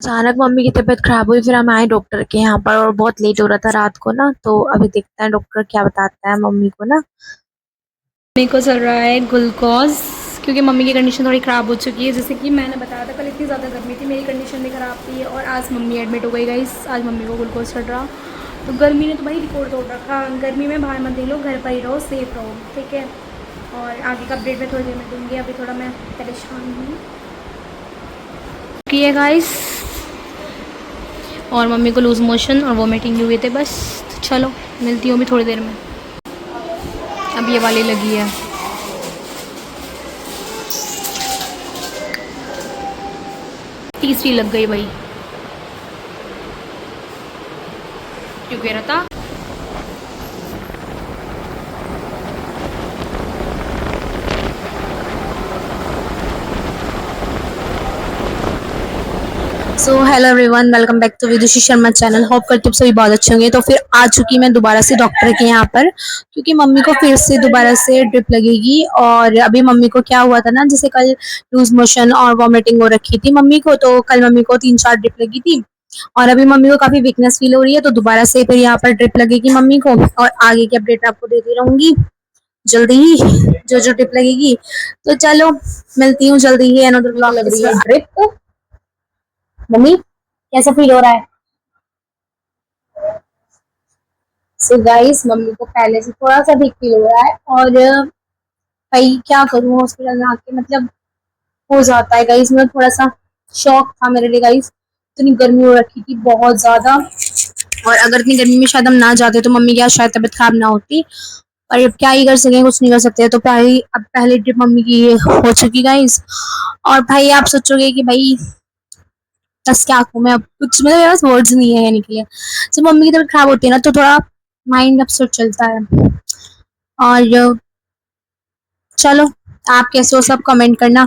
अचानक मम्मी की तबीयत खराब हुई, फिर हम आए डॉक्टर के यहाँ पर और बहुत लेट हो रहा था रात को ना, तो अभी देखते हैं डॉक्टर क्या बताता है मम्मी को ना। मम्मी को चल रहा है ग्लूकोज, क्योंकि मम्मी की कंडीशन थोड़ी ख़राब हो चुकी है। जैसे कि मैंने बताया था कल इतनी ज़्यादा गर्मी थी, मेरी कंडीशन भी ख़राब थी और आज मम्मी एडमिट हो गई गाइस। आज मम्मी को ग्लूकोज चढ़ रहा, तो गर्मी ने तो भाई रिकॉर्ड तोड़ रखा। गर्मी में बाहर मत निकलो, घर पर ही रहो, सेफ रहो, ठीक है। और आगे का अपडेट मैं थोड़ी देर में दूँगी। अभी थोड़ा मैं परेशान हूँ कि है गाइस, और मम्मी को लूज़ मोशन और वोमिटिंग हुए थे बस। तो चलो मिलती हूँ अभी थोड़ी देर में। अब ये वाली लगी है, तीसरी लग गई भाई, क्यों कह रहा था। So hello everyone, welcome back to Vidushi Sharma channel. Hope करती हूँ सभी बहुत अच्छे होंगे। तो फिर आ चुकी मैं दोबारा से डॉक्टर के यहाँ पर, क्योंकि मम्मी को फिर से दोबारा से ड्रिप लगेगी। और अभी मम्मी को क्या हुआ था ना, जैसे कल लूज मोशन और वॉमिटिंग हो रखी थी मम्मी को, तो कल मम्मी को 3-4 ड्रिप लगी थी। और अभी मम्मी को काफी वीकनेस फील हो रही है, तो दोबारा से फिर यहाँ पर ड्रिप लगेगी मम्मी को। और आगे की अपडेट आपको देती रहूंगी जल्दी ही, जो जो ड्रिप लगेगी। तो चलो मिलती हूँ जल्दी ही अनदर ब्लॉग लग रही है ड्रिप। मम्मी कैसा फील हो रहा है? सो गाइस, मम्मी को पहले से थोड़ा सा ठीक फील हो रहा है। और भाई क्या करूँ, हॉस्पिटल में आके मतलब हो जाता है गाइस। मैं थोड़ा सा शौक था मेरे लिए गाइस। इतनी गर्मी हो रखी थी बहुत ज्यादा, और अगर इतनी गर्मी में शायद हम ना जाते तो मम्मी की आज शायद तबीयत खराब ना होती। और अब क्या ही कर सकें, कुछ नहीं कर सकते। तो पहले ट्रिप मम्मी की ये हो चुकी गाइस। और भाई आप सोचोगे कि भाई बस क्या कहूँ मैं, अब कुछ मतलब मेरे पास वर्ड्स नहीं है कहने के लिए। जब मम्मी की तबीयत खराब होती है ना, तो थोड़ा माइंड अपसेट चलता है। और चलो, आप कैसे हो सब कमेंट करना।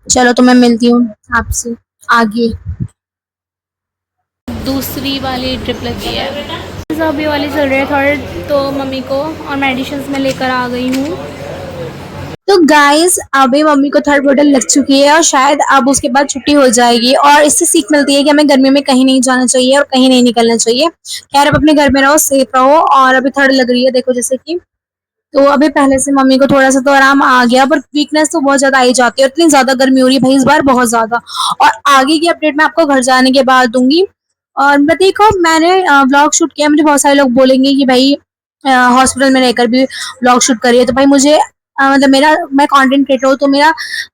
चलो तो मैं मिलती हूँ आपसे आगे। दूसरी वाली ड्रिप लगी है, अभी वाली चल रही है थर्ड, तो मम्मी को और मेडिसिन में लेकर आ गई हूँ। तो गाइस, अभी मम्मी को थर्ड बोतल लग चुकी है और शायद अब उसके बाद छुट्टी हो जाएगी। और इससे सीख मिलती है कि हमें गर्मी में कहीं नहीं जाना चाहिए और कहीं नहीं निकलना चाहिए। खैर, अब अपने घर में रहो, सेफ रहो। और अभी थर्ड लग रही है, देखो जैसे कि। तो अभी पहले से मम्मी को थोड़ा सा तो आराम आ गया, पर वीकनेस तो बहुत ज्यादा आई जाती है। और इतनी ज्यादा गर्मी हो रही है भाई इस बार, बहुत ज्यादा। और आगे की अपडेट मैं आपको घर जाने के बाद दूंगी। और मैं देखो, मैंने व्लॉग शूट किया। मुझे बहुत सारे लोग बोलेंगे कि भाई हॉस्पिटल में रहकर भी व्लॉग शूट करिए। तो भाई मुझे मतलब मैं कंटेंट क्रिएटर हूँ, तो मेरा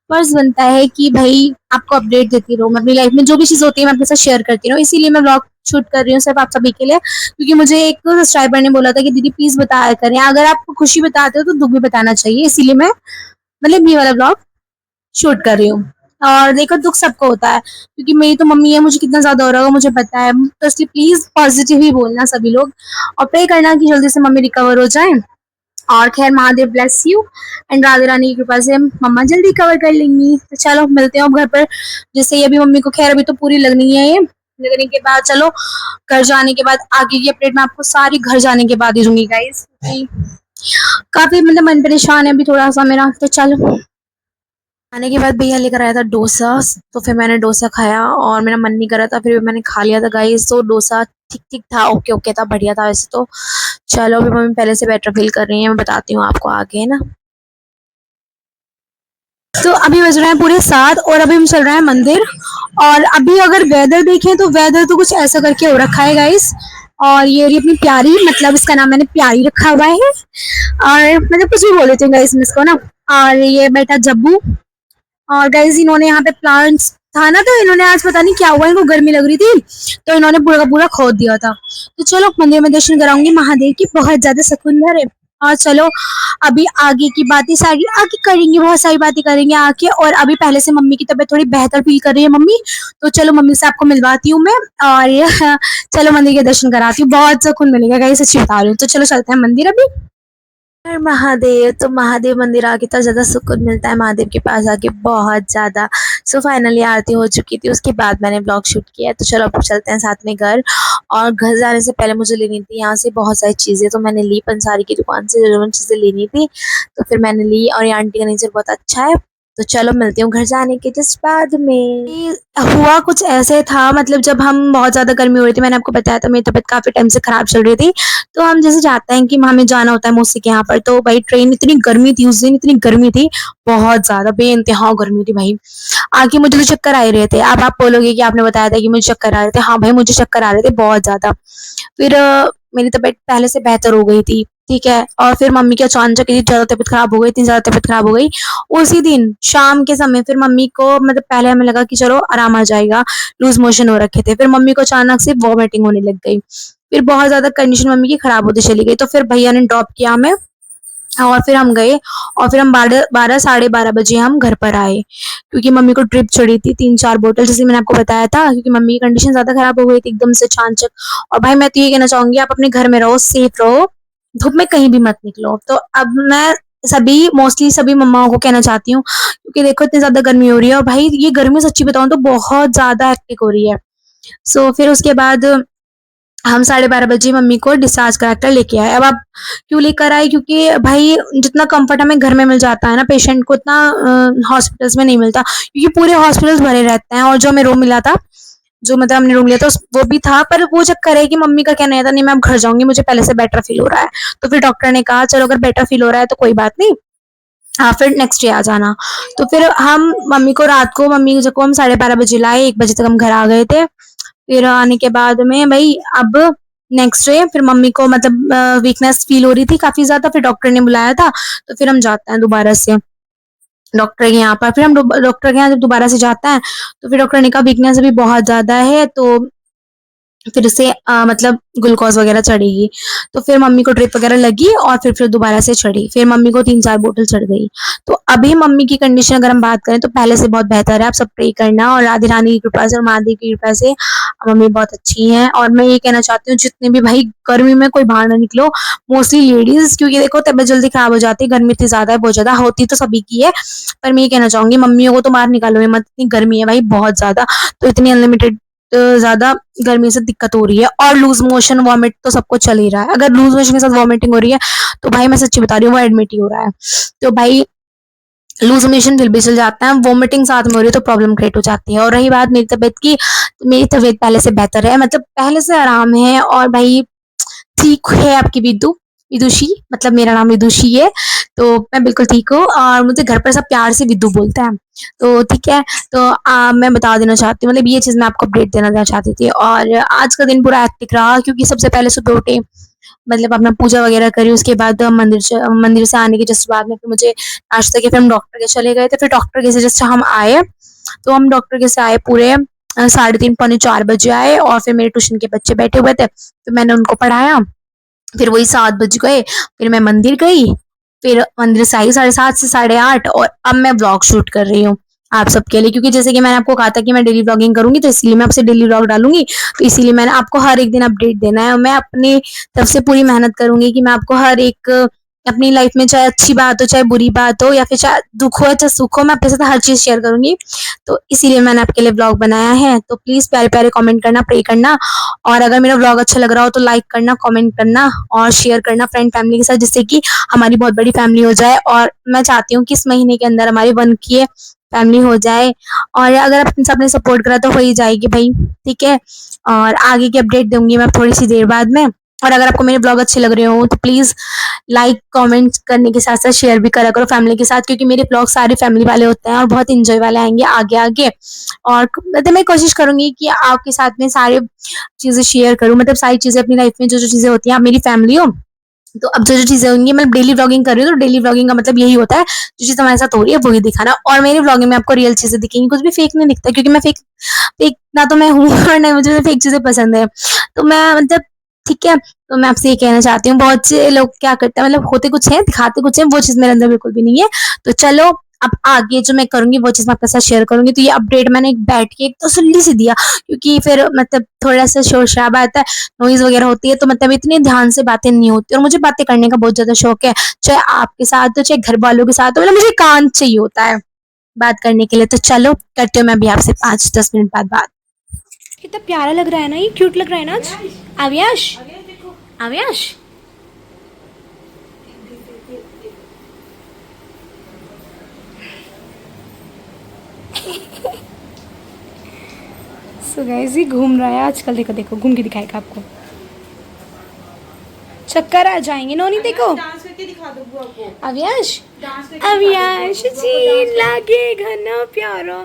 फर्ज बनता है कि भाई आपको अपडेट देती रहूँ। मैं अपनी लाइफ में जो भी चीज होती है मैं आपके साथ शेयर करती रहूँ, इसीलिए मैं व्लॉग शूट कर रही हूँ सिर्फ आप सभी के लिए। क्योंकि मुझे एक सब्सक्राइबर ने बोला था कि दीदी प्लीज बताया करें, अगर आप खुशी बताते हो तो दुख भी बताना चाहिए। इसीलिए मैं मतलब ये वाला ब्लॉग शूट कर रही हूँ। और देखो, दुख सबको होता है, क्योंकि मेरी तो मम्मी है, मुझे कितना ज्यादा हो रहा होगा मुझे पता है। तो इसलिए प्लीज पॉजिटिव ही बोलना सभी लोग, और प्रे करना कि जल्दी से मम्मी रिकवर हो जाए। और खैर, Mahadev bless you. And Radhe Rani की कृपा से मम्मा जल्दी कवर कर लेंगी। तो चलो मिलते हैं अब घर पर। जैसे ही अभी मम्मी को खैर अभी तो पूरी लगनी है ये, लगने के बाद चलो घर जाने के बाद आगे की अपडेट मैं आपको सारी घर जाने के बाद ही दूंगी गाइस। काफी मतलब मन परेशान है अभी थोड़ा सा मेरा। तो चलो, आने के बाद भैया लेकर आया था डोसा। तो फिर मैंने डोसा खाया और मेरा मन नहीं कर रहा था, फिर मैंने खा लिया था गाइस। तो डोसा ठीक ठीक था, ओके ओके था, बढ़िया था वैसे तो। चलो, अभी मम्मी पहले से बेटर फील कर रही है, मैं बताती हूँ आपको आगे, है ना। तो अभी बज रहे हैं पूरे 7 और अभी हम चल रहे हैं मंदिर। और अभी अगर वेदर देखें तो वेदर तो कुछ ऐसा करके हो रखा है गाइस। और ये रही अपनी प्यारी, मतलब इसका नाम मैंने प्यारी रखा हुआ है। और मतलब कुछ भी बोल देते हैं गाइस इसको ना। और ये बेटा जब्बू। और गाइस, इन्होंने यहाँ पे प्लांट्स था ना, तो इन्होंने आज पता नहीं क्या हुआ, इनको गर्मी लग रही थी, तो इन्होंने पूरा का पूरा खोद दिया था। तो चलो मंदिर में दर्शन कराऊंगी महादेव की, बहुत ज्यादा सुकून भरे। और चलो, अभी आगे की बातें सारी आगे करेंगे, बहुत सारी बातें करेंगे आके। और अभी पहले से मम्मी की तबीयत थोड़ी बेहतर फील कर रही है मम्मी। तो चलो मम्मी से आपको मिलवाती हूँ मैं। और चलो मंदिर के दर्शन कराती हूँ, बहुत सुकून मिलेगा गाइस, सच्ची बता रही हूँ। तो चलो चलते हैं मंदिर अभी। हर महादेव, तो महादेव मंदिर आके तो ज्यादा सुकून मिलता है, महादेव के पास आके बहुत ज्यादा। सो फाइनली आरती हो चुकी थी, उसके बाद मैंने ब्लॉग शूट किया। तो चलो अब चलते हैं साथ में घर। और घर जाने से पहले मुझे लेनी थी यहाँ से बहुत सारी चीजें, तो मैंने ली पंसारी की दुकान से जो जो चीजें लेनी थी। तो फिर मैंने ली, और ये आंटी का नेचर बहुत अच्छा है। तो चलो मिलती हूँ घर जाने के जस्ट बाद में। हुआ कुछ ऐसे था, मतलब जब हम बहुत ज़्यादा गर्मी हो रही थी, मैंने आपको बताया था मेरी तबीयत काफ़ी टाइम से ख़राब चल रही थी। तो हम जैसे जाते हैं कि हमें जाना होता है मौसी के यहाँ पर, तो भाई ट्रेन इतनी गर्मी थी उस दिन, इतनी गर्मी थी, बहुत ज़्यादा बेइंतहा गर्मी थी भाई। आके मुझे तो चक्कर आ ही रहे थे। अब आप बोलोगे कि आपने बताया था कि मुझे चक्कर आ रहे थे, हाँ भाई मुझे चक्कर आ रहे थे बहुत ज़्यादा। फिर मेरी तबीयत पहले से बेहतर हो गई थी, ठीक है। और फिर मम्मी की अचानक इतनी ज़्यादा तबीयत खराब हो गई, इतनी ज़्यादा तबीयत खराब हो गई उसी दिन शाम के समय। फिर मम्मी को मतलब पहले हमें लगा कि चलो आराम आ जाएगा, लूज मोशन हो रखे थे, फिर मम्मी को अचानक से वॉमिटिंग होने लग गई। फिर बहुत ज़्यादा कंडीशन मम्मी की खराब होती चली गई, तो फिर भैया ने ड्रॉप किया हमें और फिर हम गए। और फिर हम 12 साढ़े 12 बजे हम घर पर आए, क्योंकि मम्मी को ड्रिप चढ़ी थी 3-4 बोतल, जैसे मैंने आपको बताया था, क्योंकि मम्मी की कंडीशन ज़्यादा खराब हो गई थी एकदम से अचानक। और भाई मैं तो ये कहना चाहूंगी आप अपने घर में रहो, सेफ रहो, धूप में कहीं भी मत निकलो। तो अब मैं सभी मोस्टली सभी मम्माओं को कहना चाहती हूँ, क्योंकि देखो इतनी ज्यादा गर्मी हो रही है और भाई ये गर्मी सच्ची बताऊं तो बहुत ज्यादा हेक्टिक हो रही है। फिर उसके बाद हम 12:30 बजे मम्मी को डिस्चार्ज करा कर लेके आए। अब आप क्यों लेकर आए, क्योंकि भाई जितना कंफर्ट हमें घर में मिल जाता है ना पेशेंट को, उतना हॉस्पिटल्स में नहीं मिलता, क्योंकि पूरे हॉस्पिटल्स भरे रहते हैं। और जो हमें रूम मिला था, जो मतलब हमने रूम लिया था वो भी था, पर वो चक्कर है कि मम्मी का कहना था नहीं मैं अब घर जाऊंगी, मुझे पहले से बेटर फील हो रहा है। तो फिर डॉक्टर ने कहा चलो अगर बेटर फील हो रहा है तो कोई बात नहीं, हाँ फिर नेक्स्ट डे आ जाना। तो फिर हम मम्मी को रात को, मम्मी को हम 12:30 बजे लाए, 1 बजे तक हम घर आ गए थे। फिर आने के बाद में भाई अब नेक्स्ट डे फिर मम्मी को मतलब वीकनेस फील हो रही थी काफी ज्यादा, फिर डॉक्टर ने बुलाया था। तो फिर हम जाते हैं दोबारा से डॉक्टर के यहाँ पर। फिर हम डॉक्टर के यहाँ जब दोबारा से जाते हैं, तो फिर डॉक्टर ने कहा वीकनेस अभी बहुत ज्यादा है, तो फिर उसे मतलब ग्लूकोज वगैरह चढ़ेगी। तो फिर मम्मी को ड्रिप वगैरह लगी और फिर दोबारा से चढ़ी, फिर मम्मी को 3-4 बोतल चढ़ गई। तो अभी मम्मी की कंडीशन अगर हम बात करें तो पहले से बहुत बेहतर है। आप सब प्रे करना, और राधे रानी की कृपा से और महादेव की कृपा से मम्मी बहुत अच्छी हैं। और मैं ये कहना चाहती हूँ जितने भी भाई गर्मी में कोई बाहर ना निकलो, मोस्टली लेडीज, क्योंकि देखो तबीयत जल्दी खराब हो जाती है, गर्मी इतनी ज्यादा है, बहुत ज्यादा होती तो सभी की है। पर मैं ये कहना चाहूंगी मम्मियों को तो बाहर निकालो ही मत, इतनी गर्मी है भाई बहुत ज्यादा। तो इतनी अनलिमिटेड ज्यादा गर्मी से दिक्कत हो रही है। और लूज मोशन वॉमिट तो सबको चल ही रहा है, अगर लूज मोशन के साथ वॉमिटिंग हो रही है तो भाई मैं सच्ची बता रही हूँ वो एडमिट ही हो रहा है। तो भाई लूज मोशन फिर भी चल जाता है, वॉमिटिंग साथ में हो रही है तो प्रॉब्लम क्रिएट हो जाती है। और रही बात मेरी तबीयत की, तो मेरी तबीयत पहले से बेहतर है, मतलब पहले से आराम है। और भाई ठीक है आपकी विदुषी, मतलब मेरा नाम विदुषी है, तो मैं बिल्कुल ठीक हूँ और मुझे घर पर सब प्यार से विदु बोलते हैं। तो ठीक है। तो मैं बता देना चाहती हूँ, मतलब ये चीज़ मैं आपको अपडेट देना चाहती थी। और आज का दिन पूरा हेक्टिक रहा, क्योंकि सबसे पहले सुबह उठे, मतलब अपना पूजा वगैरह करी, उसके बाद हम मंदिर से आने के जस्ट बाद में फिर मुझे नाश्ता किया, फिर हम डॉक्टर के चले गए थे। फिर डॉक्टर के से जस्ट हम आए, तो हम डॉक्टर के से आए पूरे 3:30 पौने 4 बजे आए। और फिर मेरे ट्यूशन के बच्चे बैठे हुए थे, तो मैंने उनको पढ़ाया। फिर वही 7 बज गए, फिर मैं मंदिर गई, फिर मंदिर से आई 7:30 से 8:30, और अब मैं व्लॉग शूट कर रही हूँ आप सबके लिए, क्योंकि जैसे कि मैंने आपको कहा था कि मैं डेली व्लॉगिंग करूंगी, तो इसलिए मैं आपसे डेली व्लॉग डालूंगी। तो इसीलिए मैंने आपको हर एक दिन अपडेट देना है, और मैं अपनी तरफ से पूरी मेहनत करूंगी कि मैं आपको हर एक अपनी लाइफ में, चाहे अच्छी बात हो चाहे बुरी बात हो, या फिर चाहे दुख हो चाहे सुख हो, मैं आपके साथ हर चीज शेयर करूंगी। तो इसीलिए मैंने आपके लिए व्लॉग बनाया है। तो प्लीज प्यारे प्यारे कमेंट करना, प्रे करना, और अगर मेरा व्लॉग अच्छा लग रहा हो तो लाइक करना, कमेंट करना और शेयर करना फ्रेंड फैमिली के साथ, जिससे कि हमारी बहुत बड़ी फैमिली हो जाए। और मैं चाहती हूँ कि इस महीने के अंदर हमारी 1 की फैमिली हो जाए। और अगर आपने सपोर्ट करा तो हो ही जाएगी भाई, ठीक है। और आगे की अपडेट दूंगी मैं थोड़ी सी देर बाद में। और अगर आपको मेरे ब्लॉग अच्छे लग रहे हो तो प्लीज लाइक कमेंट करने के साथ साथ शेयर भी करा करो फैमिली के साथ, क्योंकि मेरे ब्लॉग सारे फैमिली वाले होते हैं और बहुत इंजॉय वाले आएंगे आगे आगे। और मतलब मैं कोशिश करूंगी कि आपके साथ में सारी चीजें शेयर करूं, मतलब सारी चीजें अपनी लाइफ में जो जो चीजें होती हैं, आप मेरी फैमिली हो। तो अब जो जो चीजें होंगी, मैं डेली व्लॉगिंग कर रही हूँ, तो डेली व्लॉगिंग का मतलब यही होता है जो चीज हमारे साथ हो रही है वही दिखाना। और मेरी व्लॉगिंग में आपको रियल चीजें दिखेंगी, कुछ भी फेक नहीं दिखता, क्योंकि मैं फेक फेक ना तो मैं हूँ और ना मुझे फेक चीजें पसंद है। तो मैं मतलब ठीक है। तो मैं आपसे ये कहना चाहती हूँ, बहुत से लोग क्या करते हैं, मतलब होते कुछ है दिखाते कुछ है, वो चीज मेरे अंदर बिल्कुल भी नहीं है। तो चलो अब आगे जो मैं करूंगी वो चीज मैं आपके साथ शेयर करूंगी। तो ये अपडेट मैंने एक बैठ के एक तो सुल्ली से दिया, क्योंकि फिर मतलब थोड़ा सा शोर शराबा आता है, नॉइज वगैरह होती है, तो मतलब इतनी ध्यान से बातें नहीं होती। और मुझे बातें करने का बहुत ज्यादा शौक है, चाहे आपके साथ हो चाहे घर वालों के साथ हो, मतलब मुझे कान चाहिए होता है बात करने के लिए। तो चलो करती हूँ मैं भी आपसे 5-10 मिनट बाद बात। कितना प्यारा लग रहा है ना, ये क्यूट लग रहा है ना आज। अवियाश, अवियाश, सो गाइस ये घूम रहा है आजकल, देखो देखो घूम के दिखाएगा आपको, चक्कर आ जाएंगे। नोनी देखो डांस करके दिखा दो बुआ को। अवियाश, डांस करके अवियाश जी लागे घनो प्यारो,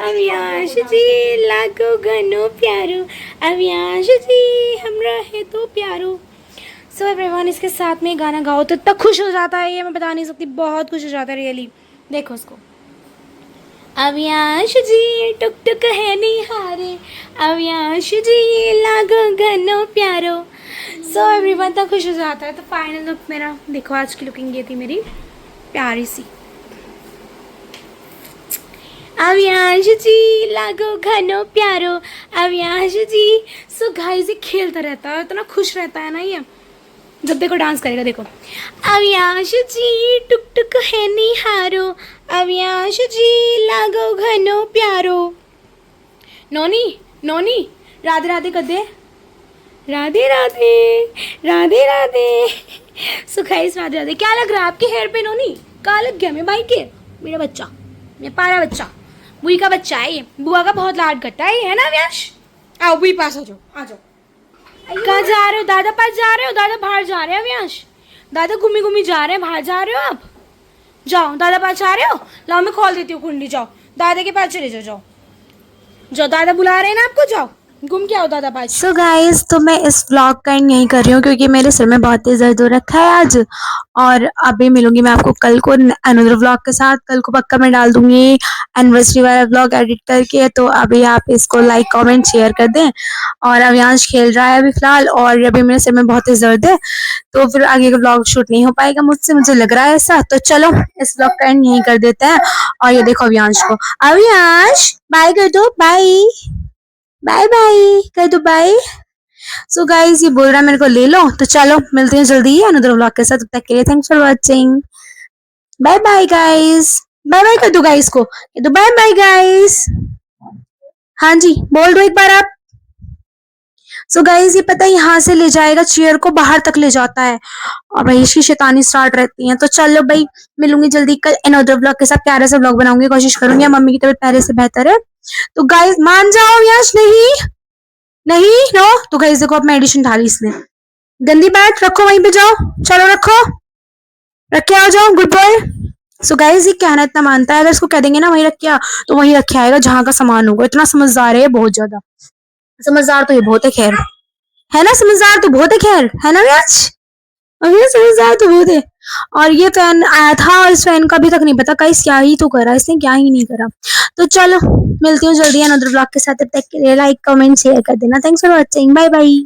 अवियाश जी लागो घनो प्यारो, अवियाश जी हमरा है तो प्यारो। सो एवरीवन इसके साथ में गाना गाओ तो इतना खुश हो जाता है, ये मैं बता नहीं सकती, बहुत खुश हो जाता है रियली। देखो उसको, अवियाश जी टुक टुक है निहारे, अवियाश जी लागो घनो प्यारो। सो एवरीवन इतना खुश हो जाता है। तो फाइनल लुक मेरा देखो, आज की लुकिंग ये थी मेरी प्यारी सी। अवियाश जी लागो घनो प्यारो, अवियाश जी। सो गाइस ये खेलता रहता है, इतना खुश रहता है ना ये, जब देखो डांस करेगा। देखो, अवियाश जी टुक टुक है निहारो, अवियाश जी लागो घनो प्यारो। नोनी नोनी राधे राधे कर दे, राधे राधे राधे राधे। So guys Radhe Radhe. क्या लग रहा है आपके हेयर पे नोनी? कहाँ लग गया मेरे भाई के? मेरा बच्चा, मेरा प्यारा बच्चा, बुई का बच्चा है ये, बुआ का बहुत लाड करता है ये, है ना अवियाश? आओ बुई पास आ जाओ, आ जाओ। कहाँ जा रहे हो? दादा पास जा रहे हो? दादा बाहर जा रहे हैं अवियाश, दादा घूमी घूमी जा रहे हैं, बाहर जा रहे हो आप? जाओ दादा पास जा रहे हो, लाओ मैं खोल देती हूँ कुंडी, जाओ दादा के पास चले जाओ, जाओ जाओ, दादा बुला रहे हैं ना आपको, जाओ घूम के आओ दादा पास। सो गाइज तो मैं इस व्लॉग का एंड यहीं कर रही हूँ क्योंकि मेरे सिर में बहुत तेज दर्द हो रखा है आज। और अभी मिलूंगी मैं आपको कल को अनदर व्लॉग के साथ। कल को पक्का मैं डाल दूंगी एनिवर्सरी वाला व्लॉग एडिट करके। तो अभी आप इसको लाइक कमेंट शेयर कर दें। और अवियांश खेल रहा है अभी फिलहाल, और अभी मेरे सिर में बहुत तेज दर्द है, तो फिर आगे का व्लॉग शूट नहीं हो पाएगा मुझसे, मुझे लग रहा है ऐसा। तो चलो इस व्लॉग का एंड यहीं कर देते हैं। और ये देखो अवियांश को, अवियांश बाय कर दो, बाय बाय बाय कर दो, बाय। सो गाइज ये बोल रहा है मेरे को ले लो, तो चलो मिलते हैं जल्दी ही अनदर व्लॉग के साथ। तब तक के लिए thanks for watching, bye bye guys, bye bye कर दो गाइज को, ये तो बाय बाय गाइज। हाँ जी बोल दो एक बार आप। सो गाइज ये पता है यहाँ से ले जाएगा, चेयर को बाहर तक ले जाता है, और भाई इसकी शैतानी स्टार्ट रहती है। तो चलो भाई मिलूंगी जल्दी कल अनदर व्लॉग के साथ, प्यारे से व्लॉग बनाऊंगी, कोशिश करूंगी। मम्मी की तबीयत पहले से बेहतर है, तो गाइज मान जाओ यश, नहीं नहीं नो। तो गाइस देखो अब मेडिसिन ढाली इसने, गंदी बात रखो वहीं पे, जाओ चलो रखो, रख के आ जाओ, गुड बॉय। सो गाइस ये कहना इतना मानता है, अगर इसको कह देंगे ना वहीं रख के आ, तो वहीं रख के आएगा जहां का सामान होगा। इतना समझदार है बहुत ज्यादा, समझदार तो ये बहुत है खैर, है ना? समझदार तो बहुत है खैर, है ना यश? अरे समझदार तो बहुत है। और ये फैन आया था, और इस फैन का अभी तक नहीं पता गाइस क्या ही तो करा इसने, क्या ही नहीं करा। तो चलो मिलती हूँ जल्दी अनदर ब्लॉग के साथ, तब तक के लिए लाइक कमेंट शेयर कर देना। Thanks for watching, bye bye.